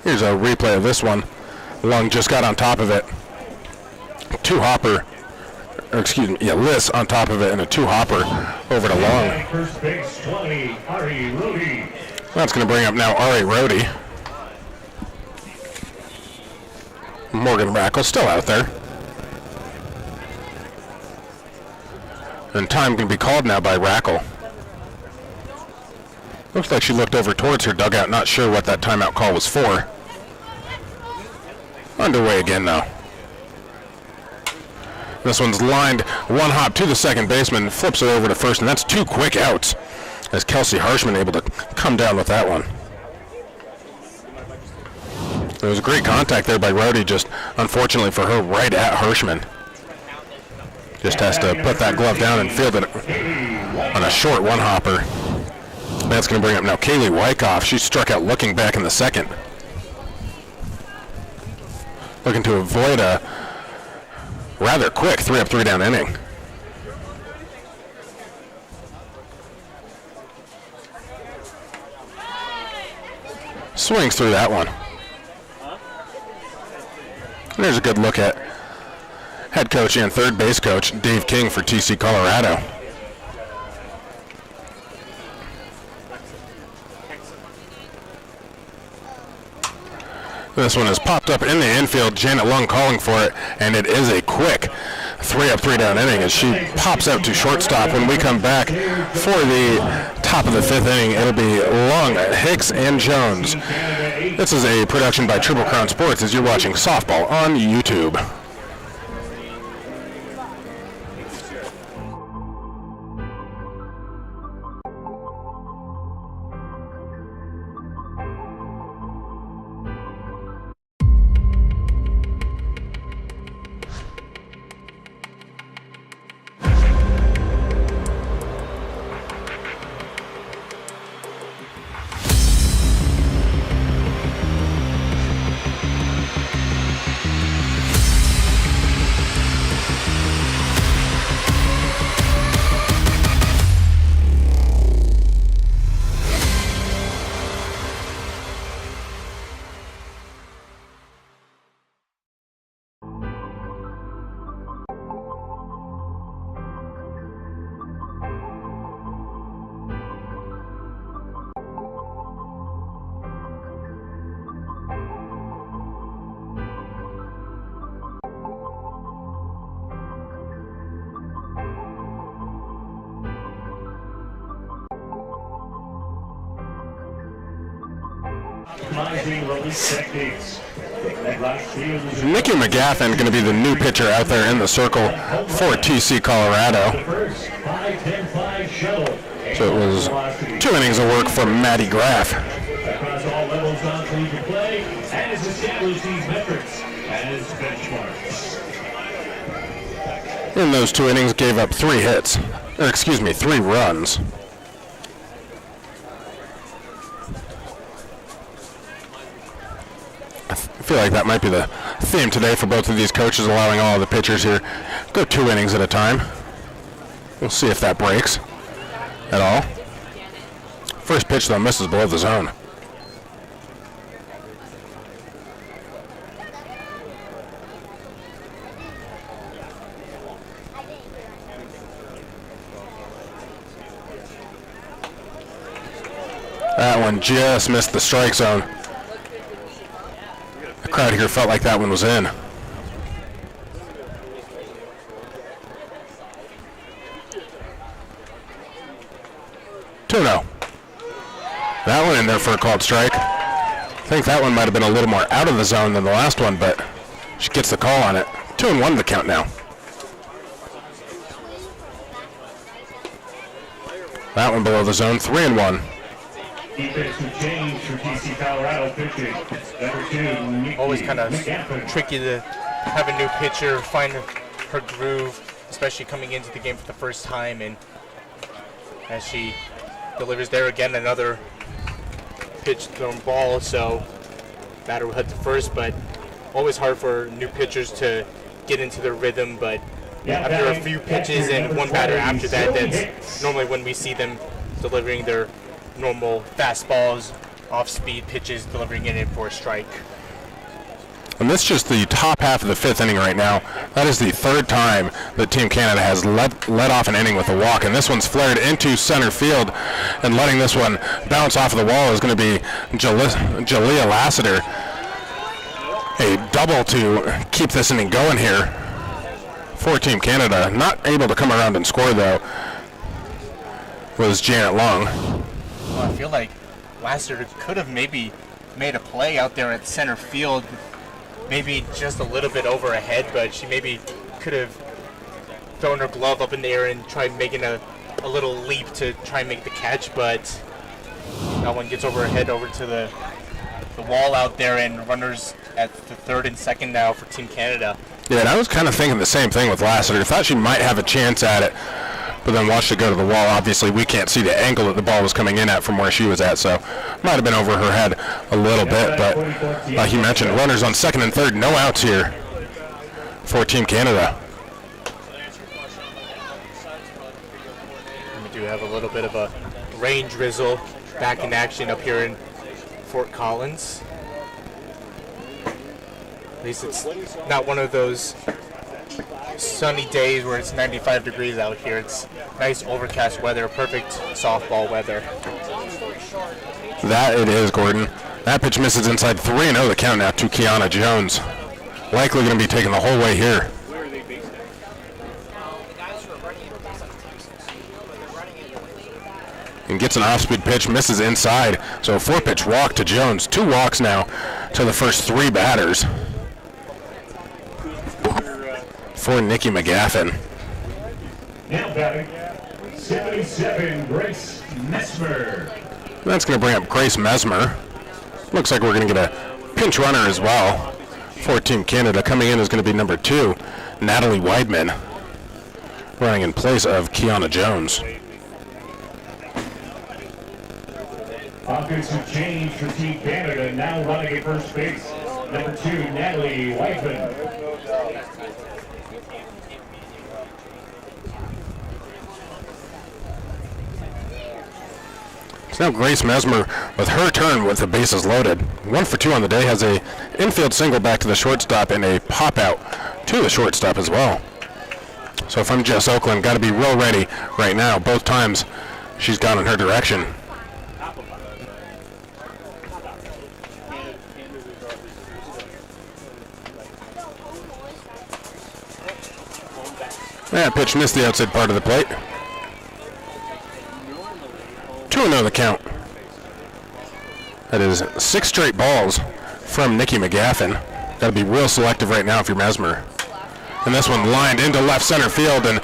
Here's a replay of this one. Long just got on top of it. Liss on top of it and a 2-hopper over to Long. First base 20, Ari Rhodey. That's going to bring up now Ari Rhodey. Morgan Rackle still out there. And time can be called now by Rackle. Looks like she looked over towards her dugout, not sure what that timeout call was for. Underway again now. This one's lined 1 hop to the second baseman, flips it over to first, and that's 2 quick outs as Kelsey Harshman able to come down with that one. There was a great contact there by Rhodey, just unfortunately for her, right at Hirschman. Just has to put that glove down and field it on a short 1-hopper. That's going to bring up now Kaylee Wyckoff. She struck out looking back in the second. looking to avoid a rather quick 3-up, 3-down inning. Swings through that one. There's a good look at head coach and third base coach Dave King for TC Colorado. This one is popped up in the infield. Janet Lung calling for it, and it is a quick 3-up, 3-down inning as she pops out to shortstop. When we come back for the top of the 5th inning, it'll be Lung, Hicks, and Jones. This is a production by Triple Crown Sports as you're watching softball on YouTube. Nikki McGaffin going to be the new pitcher out there in the circle for TC Colorado. So it was 2 innings of work from Maddie Graff. Across all levels non-collegiate play and has established these metrics as benchmarks. In those 2 innings, gave up 3 hits. Or excuse me, 3 runs. I feel like that might be the theme today for both of these coaches, allowing all of the pitchers here go 2 innings at a time. We'll see if that breaks at all. First pitch, though, misses below the zone. That one just missed the strike zone. The crowd here felt like that one was in. Tuno. That one in there for a called strike. I think that one might have been a little more out of the zone than the last one, but she gets the call on it. 2-1 the count now. That one below the zone, 3-1. Defensive change for TC Colorado pitching. Number 2, always kind of tricky to have a new pitcher find her groove, especially coming into the game for the first time. And as she delivers there again, another pitch thrown ball, so batter will head to first, but always hard for new pitchers to get into their rhythm. But after a few pitches and one batter after that, that's normally when we see them delivering their normal fastballs, off-speed pitches, delivering it in for a strike. And this is just the top half of the 5th inning right now. That is the 3rd time that Team Canada has led off an inning with a walk, and this one's flared into center field, and letting this one bounce off of the wall is going to be Jalea Lassiter. A double to keep this inning going here for Team Canada. Not able to come around and score, though, was Janet Long. Well, I feel like Lassiter could have maybe made a play out there at center field, maybe just a little bit over her head, but she maybe could have thrown her glove up in the air and tried making a little leap to try and make the catch, but that one gets over her head over to the wall out there, and runners at the 3rd and 2nd now for Team Canada. Yeah, and I was kind of thinking the same thing with Lassiter. I thought she might have a chance at it but then watched it go to the wall. Obviously, we can't see the angle that the ball was coming in at from where she was at, so might have been over her head a little bit. But like you mentioned, runners on second and third, no outs here for Team Canada. We do have a little bit of a rain drizzle back in action up here in Fort Collins. At least it's not one of those sunny days where it's 95 degrees out here. It's nice overcast weather, perfect softball weather. That it is, Gordon. That pitch misses inside 3-0 the count now to Kiana Jones. Likely going to be taken the whole way here. And gets an off-speed pitch, misses inside. So a 4-pitch walk to Jones. 2 walks now to the first 3 batters for Nikki McGaffin. Now batting, 77, Grace Mesmer. That's going to bring up Grace Mesmer. Looks like we're going to get a pinch runner as well for Team Canada. Coming in is going to be number 2, Natalie Weidman, running in place of Kiana Jones. Offensive change for Team Canada, now running at first base. Number 2, Natalie Weidman. So now Grace Mesmer with her turn with the bases loaded. 1 for 2 on the day, has a infield single back to the shortstop and a pop out to the shortstop as well. So from Jess Oakland, got to be real ready right now. Both times she's gone in her direction. That pitch missed the outside part of the plate. 2-0 the count. That is 6 straight balls from Nikki McGaffin. Got to be real selective right now if you're Mesmer. And this one lined into left center field, and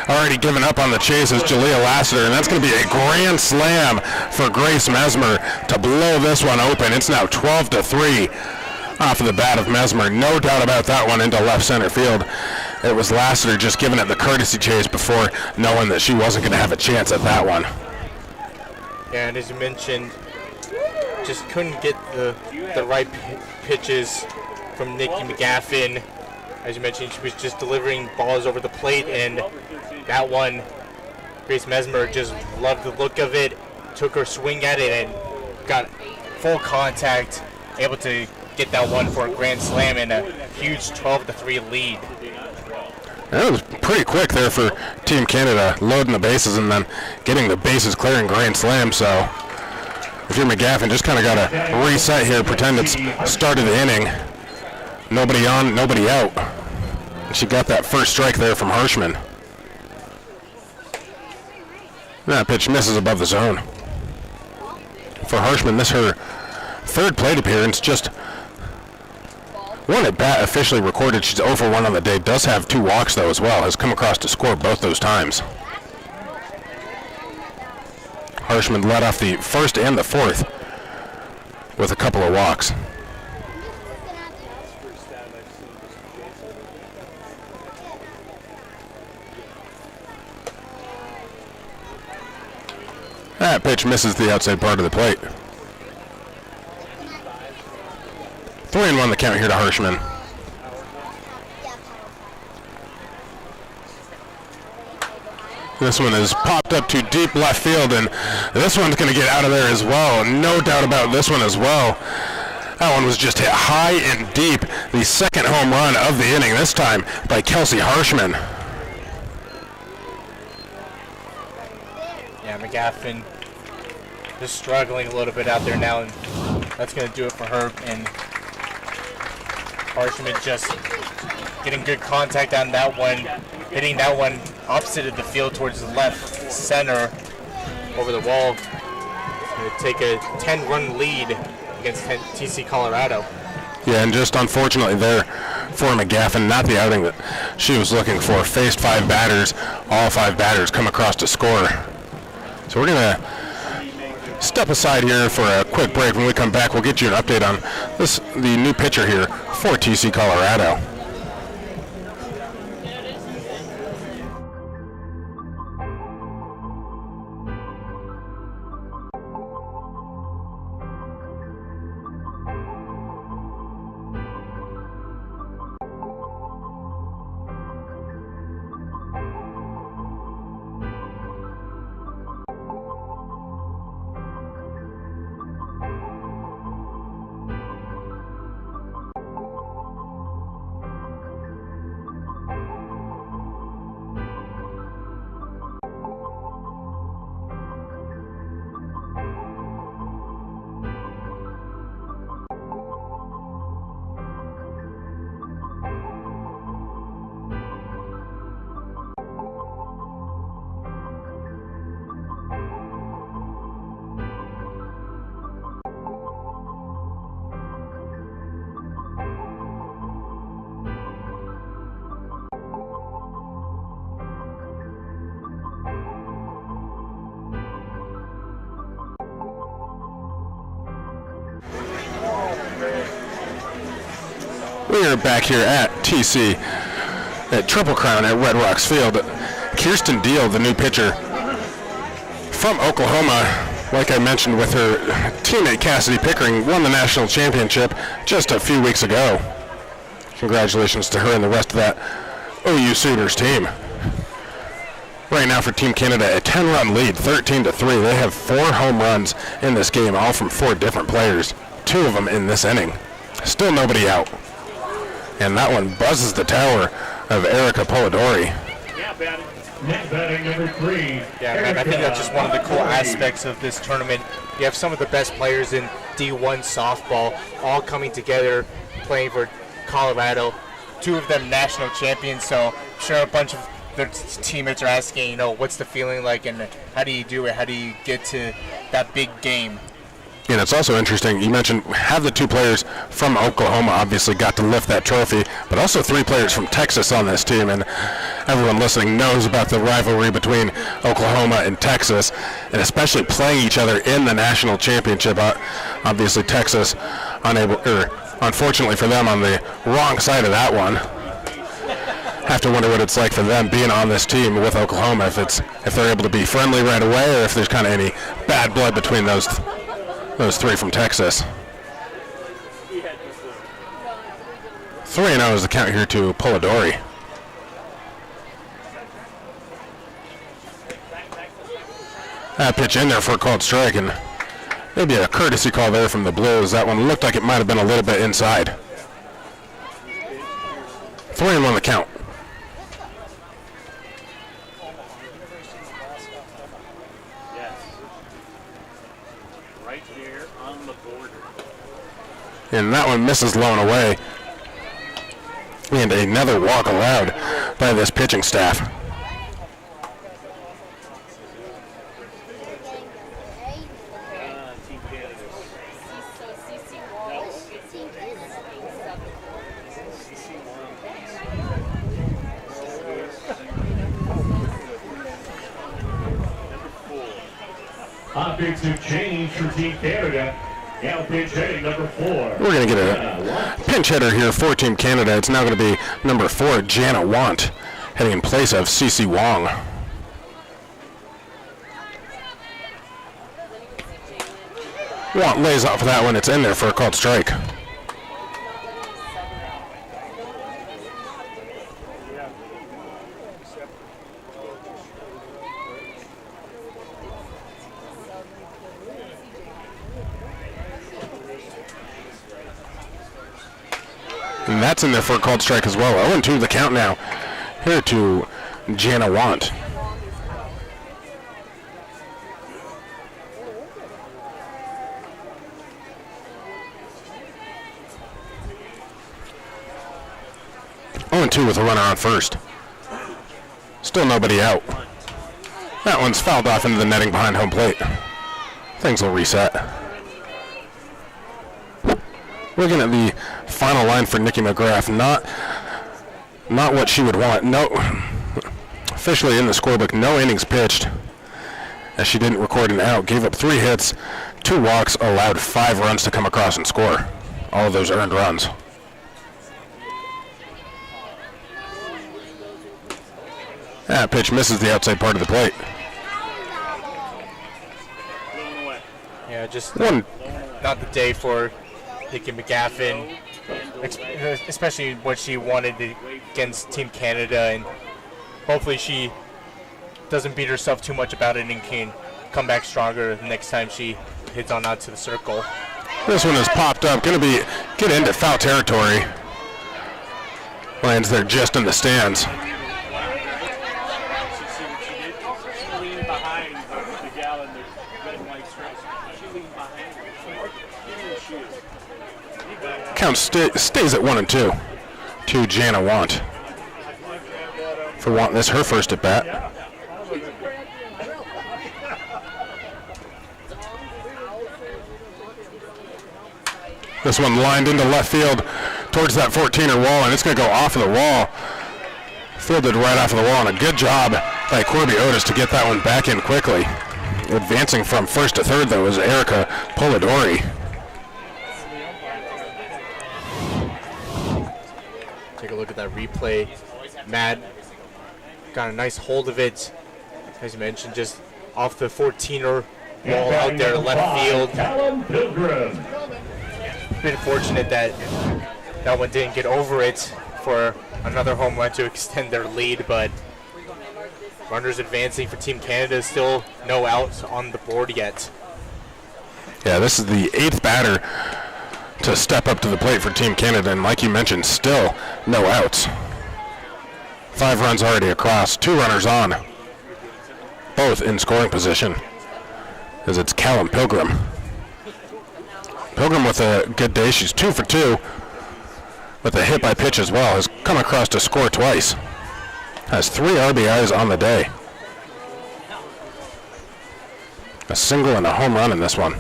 already given up on the chase is Jalea Lassiter, and that's going to be a grand slam for Grace Mesmer to blow this one open. It's now 12-3 off of the bat of Mesmer. No doubt about that one into left center field. It was Lassiter just giving it the courtesy chase before knowing that she wasn't going to have a chance at that one. Yeah, and as you mentioned, just couldn't get the right pitches from Nikki McGaffin. As you mentioned, she was just delivering balls over the plate, and that one, Grace Mesmer just loved the look of it, took her swing at it, and got full contact, able to get that one for a grand slam and a huge 12-3 lead. That was pretty quick there for Team Canada, loading the bases and then getting the bases clearing grand slam. So if you're McGaffin, just kind of got to reset here, pretend it's start of the inning. Nobody on, nobody out. And she got that first strike there from Hirschman. That pitch misses above the zone. For Hirschman, this her 3rd plate appearance, just 1 at bat officially recorded. She's 0 for 1 on the day. Does have 2 walks though as well. Has come across to score both those times. Hirschman led off the 1st and the 4th with a couple of walks. That pitch misses the outside part of the plate. 3-1 the count here to Hirschman. This one is popped up to deep left field, and this one's going to get out of there as well. No doubt about this one as well. That one was just hit high and deep. The 2nd home run of the inning, this time by Kelsey Hirschman. Yeah, McGaffin just struggling a little bit out there now, and that's going to do it for her. And Hirschman just getting good contact on that one, hitting that one opposite of the field towards the left center over the wall. Going to take a 10-run lead against TC Colorado. Yeah, and just unfortunately there for McGaffin, not the outing that she was looking for. Faced 5 batters, all 5 batters come across to score. So we're going to step aside here for a quick break. When we come back, we'll get you an update on the new pitcher here for TC Colorado. We are back here at TC at Triple Crown at Red Rocks Field. Kirsten Deal, the new pitcher from Oklahoma, like I mentioned with her teammate Cassidy Pickering, won the national championship just a few weeks ago. Congratulations to her and the rest of that OU Sooners team. Right now for Team Canada, a 10-run lead, 13-3. They have 4 home runs in this game, all from 4 different players. 2 of them in this inning. Still nobody out. And that one buzzes the tower of Erica Polidori. Net batting number 3. Yeah, man, I think that's just one of the cool aspects of this tournament. You have some of the best players in D1 softball all coming together, playing for Colorado. 2 of them national champions, so I'm sure a bunch of their teammates are asking, what's the feeling like and how do you do it? How do you get to that big game? And it's also interesting, you mentioned have the 2 players from Oklahoma obviously got to lift that trophy, but also 3 players from Texas on this team, and everyone listening knows about the rivalry between Oklahoma and Texas, and especially playing each other in the national championship. Obviously Texas unfortunately for them, on the wrong side of that one. Have to wonder what it's like for them being on this team with Oklahoma, if they're able to be friendly right away, or if there's kind of any bad blood between those 3 from Texas. 3-0 is the count here to Polidori. That pitch in there for a called strike, and maybe a courtesy call there from the Blues. That one looked like it might have been a little bit inside. 3-1 the count. And that one misses low and away. And another walk allowed by this pitching staff. Offensive change for Team Canada. Now pinch hitting number 4. We're going to get a pinch hitter here for Team Canada. It's now going to be number 4, Jana Want, heading in place of Cece Wong. Want lays off of that one. It's in there for a called strike. And that's in there for a called strike as well. 0-2 the count now. Here to Jana Want. Two with a runner on first. Still nobody out. That one's fouled off into the netting behind home plate. Things will reset. Looking at the final line for Nikki McGrath, not what she would want. No, officially in the scorebook, no innings pitched, as she didn't record an out. Gave up 3 hits, 2 walks, allowed 5 runs to come across and score. All of those earned runs. That pitch misses the outside part of the plate. Yeah, just not the day for Nikki McGaffin, especially what she wanted against Team Canada, and hopefully she doesn't beat herself too much about it and can come back stronger the next time she hits on out to the circle. This one has popped up, going to get into foul territory. Lands there just in the stands. Count stays at 1-2 to Jana Want. For Want, this her first at bat. This one lined into left field towards that 14er wall, and it's going to go off of the wall. Fielded right off of the wall, and a good job by Corby Otis to get that one back in quickly. Advancing from first to third, though, is Erica Polidori. Take a look at that replay. Matt got a nice hold of it. As you mentioned, just off the 14er ball out there left field. Been fortunate that that one didn't get over it for another home run to extend their lead, but runners advancing for Team Canada, still no outs on the board yet. Yeah, this is the 8th batter to step up to the plate for Team Canada, and like you mentioned, still no outs. 5 runs already across, 2 runners on, both in scoring position, as it's Callum Pilgrim. Pilgrim with a good day. She's 2 for 2 with a hit by pitch as well. Has come across to score twice. Has 3 RBIs on the day. A single and a home run in this one.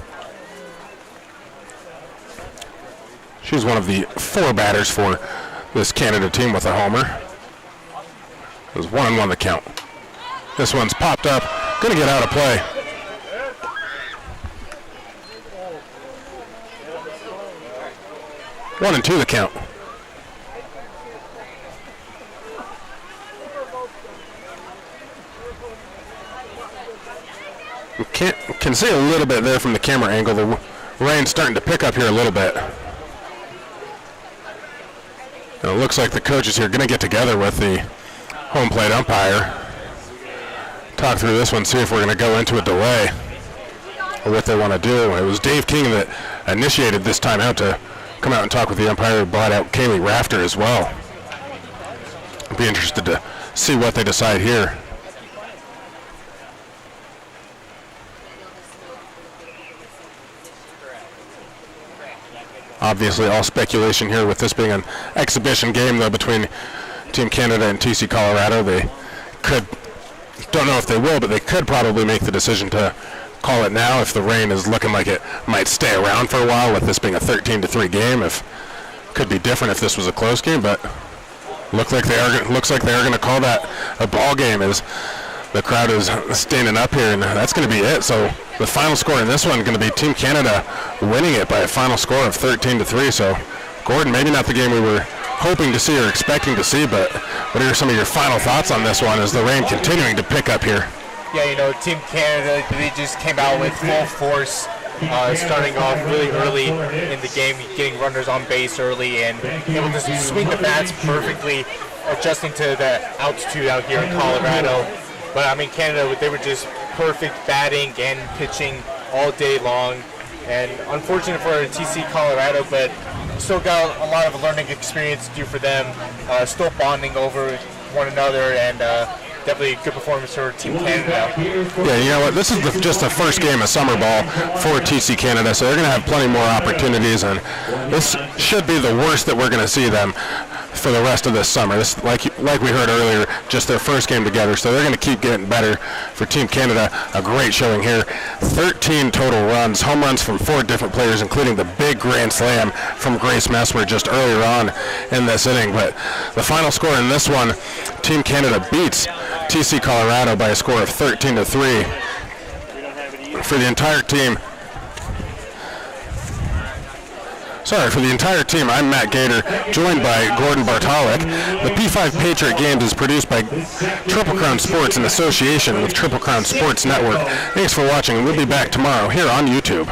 She's one of the 4 batters for this Canada team with a homer. It was 1-1 the count. This one's popped up. Going to get out of play. One and 2 the count. We can see a little bit there from the camera angle. The rain's starting to pick up here a little bit. And it looks like the coaches here are going to get together with the home plate umpire. Talk through this one, see if we're going to go into a delay or what they want to do. It was Dave King that initiated this timeout to come out and talk with the umpire, who brought out Kaylee Rafter as well. I'd be interested to see what they decide here. Obviously all speculation here with this being an exhibition game though between Team Canada and TC Colorado. They could, don't know if they will, but they could probably make the decision to call it now if the rain is looking like it might stay around for a while, with this being a 13-3 game. If could be different if this was a close game, but looks like they are going to call that a ball game as the crowd is standing up here, and that's going to be it. So the final score in this one is going to be Team Canada winning it by a final score of 13-3. So Gordon, maybe not the game we were hoping to see or expecting to see, but what are some of your final thoughts on this one as the rain continuing to pick up here? Yeah, you know, Team Canada, they just came out with full force, starting off really early in the game, getting runners on base early, and able to swing the bats perfectly, adjusting to the altitude out here in Colorado. But, I mean, Canada, they were just perfect batting and pitching all day long. And unfortunate for TC Colorado, but still got a lot of learning experience to do for them, still bonding over one another, and definitely a good performance for Team Canada. Yeah, you know what? This is just the first game of summer ball for TC Canada, so they're going to have plenty more opportunities, and this should be the worst that we're going to see them for the rest of this summer. This, like we heard earlier, just their first game together, so they're going to keep getting better. For Team Canada, a great showing here. 13 total runs, home runs from 4 different players, including the big grand slam from Grace Messmer just earlier on in this inning. But the final score in this one, Team Canada beats TC Colorado by a score of 13-3. For the entire team, I'm Matt Gator, joined by Gordon Bartalik. The P5 Patriot Games is produced by Triple Crown Sports in association with Triple Crown Sports Network. Thanks for watching, and we'll be back tomorrow here on YouTube.